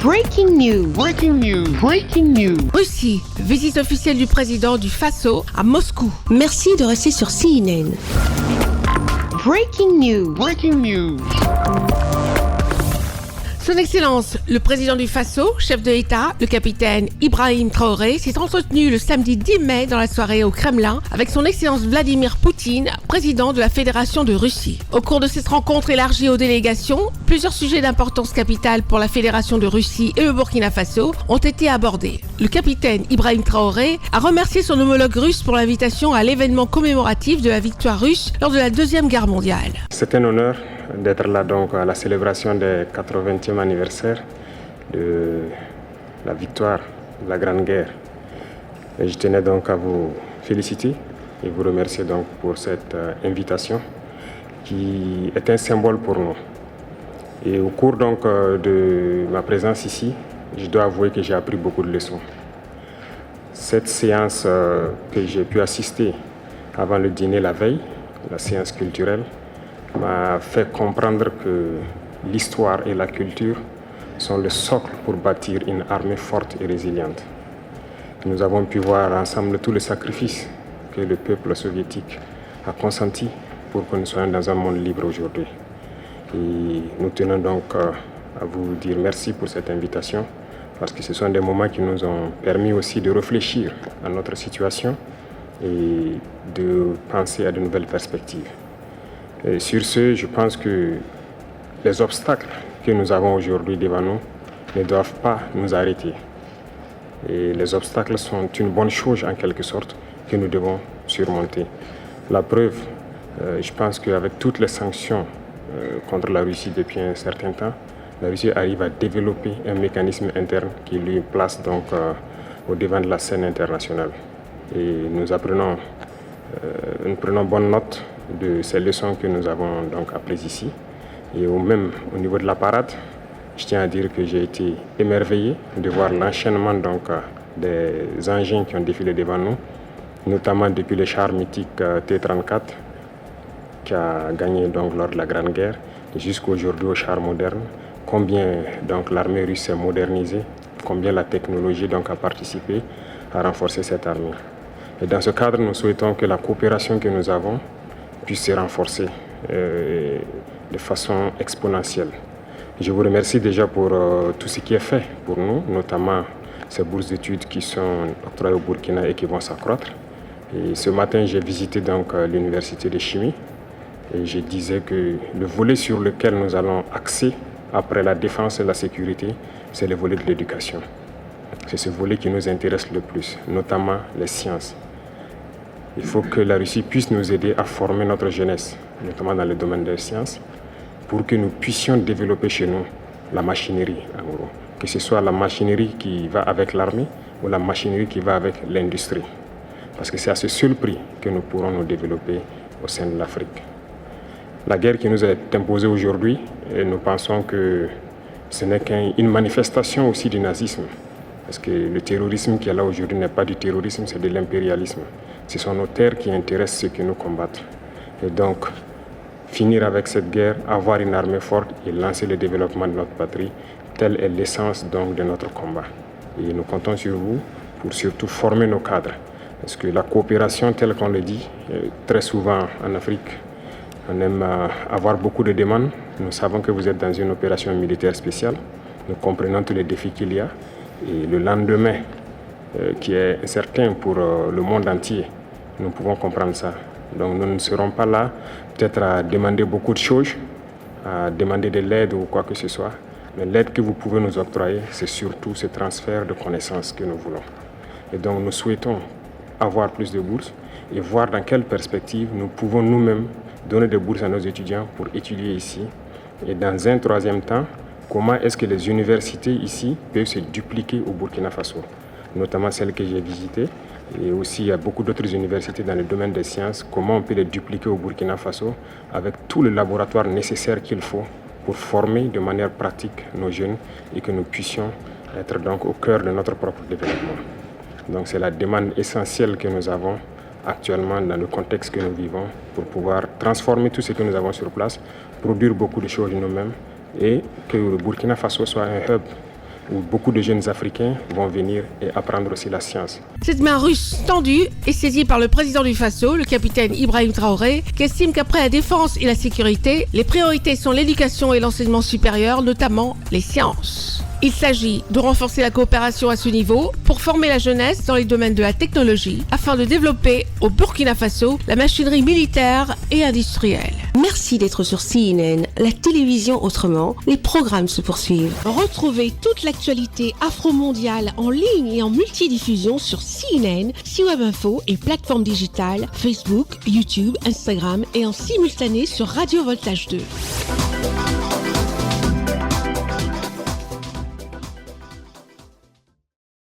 Breaking news. Breaking news. Breaking news. Russie, visite officielle du président du Faso à Moscou. Merci de rester sur CNN. Breaking news. Breaking news. Son Excellence, le président du Faso, chef de l'État, le capitaine Ibrahim Traoré, s'est entretenu le samedi 10 mai dans la soirée au Kremlin avec son Excellence Vladimir Poutine, président de la Fédération de Russie. Au cours de cette rencontre élargie aux délégations, plusieurs sujets d'importance capitale pour la Fédération de Russie et le Burkina Faso ont été abordés. Le capitaine Ibrahim Traoré a remercié son homologue russe pour l'invitation à l'événement commémoratif de la victoire russe lors de la Deuxième Guerre mondiale. C'est un honneur d'être là donc à la célébration des 80e anniversaire de la victoire de la Grande Guerre. Et je tenais donc à vous féliciter et vous remercier donc pour cette invitation qui est un symbole pour nous. Et au cours donc de ma présence ici, je dois avouer que j'ai appris beaucoup de leçons. Cette séance que j'ai pu assister avant le dîner la veille, la séance culturelle, m'a fait comprendre que l'histoire et la culture sont le socle pour bâtir une armée forte et résiliente. Nous avons pu voir ensemble tous les sacrifices que le peuple soviétique a consenti pour que nous soyons dans un monde libre aujourd'hui. Et nous tenons donc à vous dire merci pour cette invitation, parce que ce sont des moments qui nous ont permis aussi de réfléchir à notre situation et de penser à de nouvelles perspectives. Et sur ce, je pense que les obstacles que nous avons aujourd'hui devant nous ne doivent pas nous arrêter. Et les obstacles sont une bonne chose en quelque sorte que nous devons surmonter. La preuve, je pense qu'avec toutes les sanctions contre la Russie depuis un certain temps, la Russie arrive à développer un mécanisme interne qui lui place donc au devant de la scène internationale. Et nous prenons bonne note de ces leçons que nous avons donc apprises ici. Et même au niveau de la parade, je tiens à dire que j'ai été émerveillé de voir l'enchaînement donc des engins qui ont défilé devant nous, notamment depuis le char mythique T-34 qui a gagné donc lors de la Grande Guerre jusqu'aujourd'hui au char moderne. Combien donc l'armée russe s'est modernisée, combien la technologie donc a participé à renforcer cette armée. Et dans ce cadre, nous souhaitons que la coopération que nous avons puisse se renforcer de façon exponentielle. Je vous remercie déjà pour tout ce qui est fait pour nous, notamment ces bourses d'études qui sont octroyées au Burkina et qui vont s'accroître. Et ce matin, j'ai visité donc l'université de chimie et je disais que le volet sur lequel nous allons axer après la défense et la sécurité, c'est le volet de l'éducation. C'est ce volet qui nous intéresse le plus, notamment les sciences. Il faut que la Russie puisse nous aider à former notre jeunesse, notamment dans le domaine des sciences, pour que nous puissions développer chez nous la machinerie, en gros. Que ce soit la machinerie qui va avec l'armée ou la machinerie qui va avec l'industrie. Parce que c'est à ce seul prix que nous pourrons nous développer au sein de l'Afrique. La guerre qui nous est imposée aujourd'hui, nous pensons que ce n'est qu'une manifestation aussi du nazisme. Parce que le terrorisme qui est là aujourd'hui n'est pas du terrorisme, c'est de l'impérialisme. Ce sont nos terres qui intéressent ceux qui nous combattent. Et donc, finir avec cette guerre, avoir une armée forte et lancer le développement de notre patrie, telle est l'essence donc de notre combat. Et nous comptons sur vous pour surtout former nos cadres. Parce que la coopération, telle qu'on le dit, très souvent en Afrique, on aime avoir beaucoup de demandes. Nous savons que vous êtes dans une opération militaire spéciale. Nous comprenons tous les défis qu'il y a. Et le lendemain, qui est certain pour le monde entier, nous pouvons comprendre ça. Donc nous ne serons pas là peut-être à demander beaucoup de choses, à demander de l'aide ou quoi que ce soit. Mais l'aide que vous pouvez nous octroyer, c'est surtout ce transfert de connaissances que nous voulons. Et donc nous souhaitons avoir plus de bourses et voir dans quelle perspective nous pouvons nous-mêmes donner des bourses à nos étudiants pour étudier ici. Et dans un troisième temps, comment est-ce que les universités ici peuvent se dupliquer au Burkina Faso, notamment celles que j'ai visitées. Et aussi, il y a beaucoup d'autres universités dans le domaine des sciences. Comment on peut les dupliquer au Burkina Faso avec tout le laboratoire nécessaire qu'il faut pour former de manière pratique nos jeunes et que nous puissions être donc au cœur de notre propre développement. Donc c'est la demande essentielle que nous avons actuellement dans le contexte que nous vivons pour pouvoir transformer tout ce que nous avons sur place, produire beaucoup de choses nous-mêmes et que le Burkina Faso soit un hub où beaucoup de jeunes Africains vont venir et apprendre aussi la science. Cette main russe tendue est saisie par le président du Faso, le capitaine Ibrahim Traoré, qui estime qu'après la défense et la sécurité, les priorités sont l'éducation et l'enseignement supérieur, notamment les sciences. Il s'agit de renforcer la coopération à ce niveau pour former la jeunesse dans les domaines de la technologie afin de développer au Burkina Faso la machinerie militaire et industrielle. Merci d'être sur CNN, la télévision autrement. Les programmes se poursuivent. Retrouvez toute l'actualité afro-mondiale en ligne et en multidiffusion sur CNN, C-Web Info et plateformes digitales, Facebook, YouTube, Instagram et en simultané sur Radio Voltage 2.